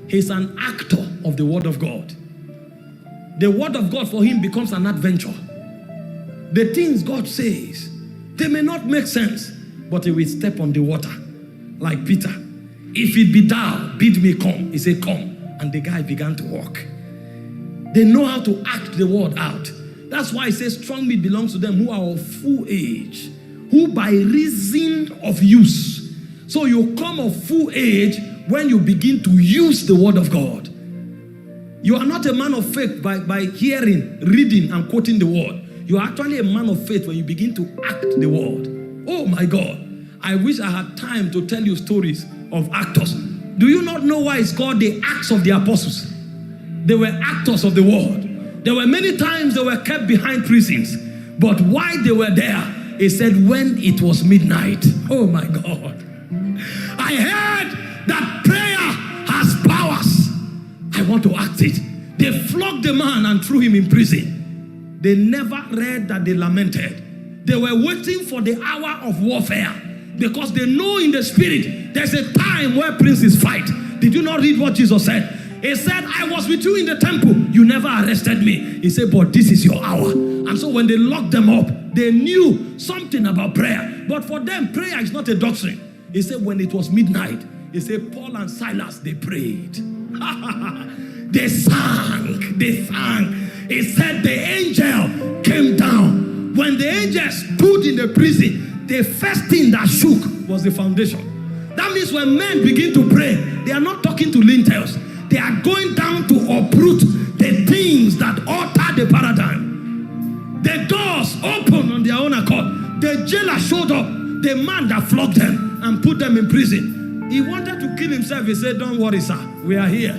He's an actor of the word of God. The word of God for him becomes an adventure. The things God says, they may not make sense, but he will step on the water. Like Peter. If it be thou, bid me come. He said, come. And the guy began to walk. They know how to act the word out. That's why it says strong meat belongs to them who are of full age, who by reason of use. So you come of full age when you begin to use the word of God. You are not a man of faith by hearing, reading, and quoting the word. You are actually a man of faith when you begin to act the word. Oh my God. I wish I had time to tell you stories of actors. Do you not know why it's called the Acts of the Apostles? They were actors of the word. There were many times they were kept behind prisons. But why they were there, he said, when it was midnight. Oh my God. I heard that prayer has powers. I want to act it. They flogged the man and threw him in prison. They never read that they lamented. They were waiting for the hour of warfare. Because they know in the spirit, there's a time where princes fight. Did you not read what Jesus said? He said, I was with you in the temple. You never arrested me. He said, but this is your hour. And so when they locked them up, they knew something about prayer. But for them, prayer is not a doctrine. He said, when it was midnight, he said, Paul and Silas, they prayed. They sang. They sang. He said, the angel came down. When the angel stood in the prison, the first thing that shook was the foundation. That means when men begin to pray, they are not talking to lintels. They are going down to uproot the things that alter the paradigm. The doors opened on their own accord. The jailer showed up, the man that flogged them and put them in prison. He wanted to kill himself. He said, don't worry, sir. We are here.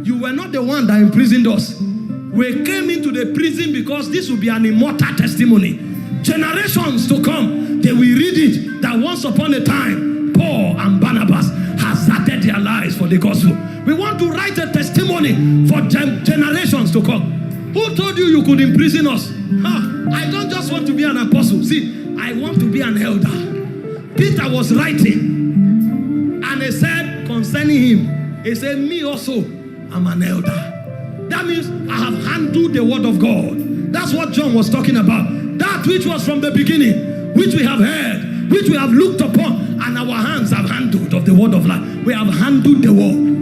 You were not the one that imprisoned us. We came into the prison because this will be an immortal testimony. Generations to come, they will read it that once upon a time, Paul and Barnabas hazarded their lives for the gospel. We want to write a testimony for generations to come. Who told you you could imprison us? I don't just want to be an apostle. See, I want to be an elder. Peter was writing, and he said concerning him, he said, me also, I'm an elder. That means I have handled the word of God. That's what John was talking about. That which was from the beginning, which we have heard, which we have looked upon, and our hands have handled of the word of life. We have handled the word.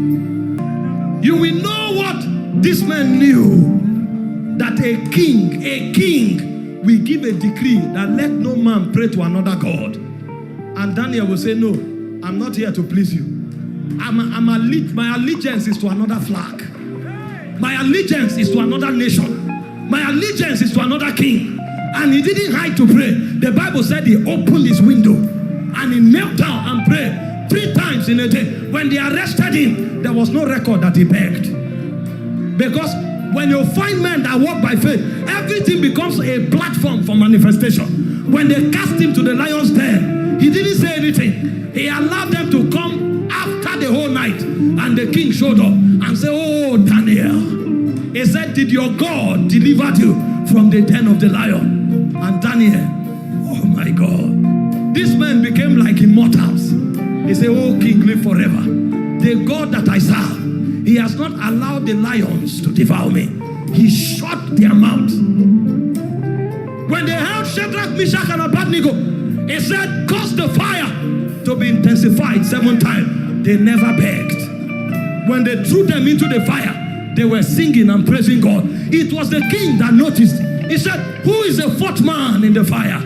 You will know what this man knew, that a king will give a decree that let no man pray to another God. And Daniel will say, no, I'm not here to please you. My allegiance is to another flag. My allegiance is to another nation. My allegiance is to another king. And he didn't hide to pray. The Bible said he opened his window and he knelt down and prayed 3 times in a day. When they arrested him, there was no record that he begged. Because when you find men that walk by faith, everything becomes a platform for manifestation. When they cast him to the lion's den, he didn't say anything. He allowed them to come after the whole night. And the king showed up and said, oh, Daniel. He said, did your God deliver you from the den of the lion? And Daniel, oh my God, these men became like immortals. He said, oh king, live forever. The God that I serve, he has not allowed the lions to devour me. He shut their mouths. When they held Shadrach, Meshach, and Abednego, he said, cause the fire to be intensified 7 times. They never begged. When they threw them into the fire, they were singing and praising God. It was the king that noticed. He said, who is the 4th man in the fire?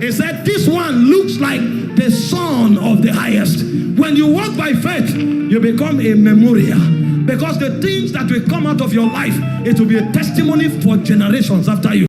He said, this one looks like the son of the highest. When you walk by faith, you become a memorial. Because the things that will come out of your life, it will be a testimony for generations after you.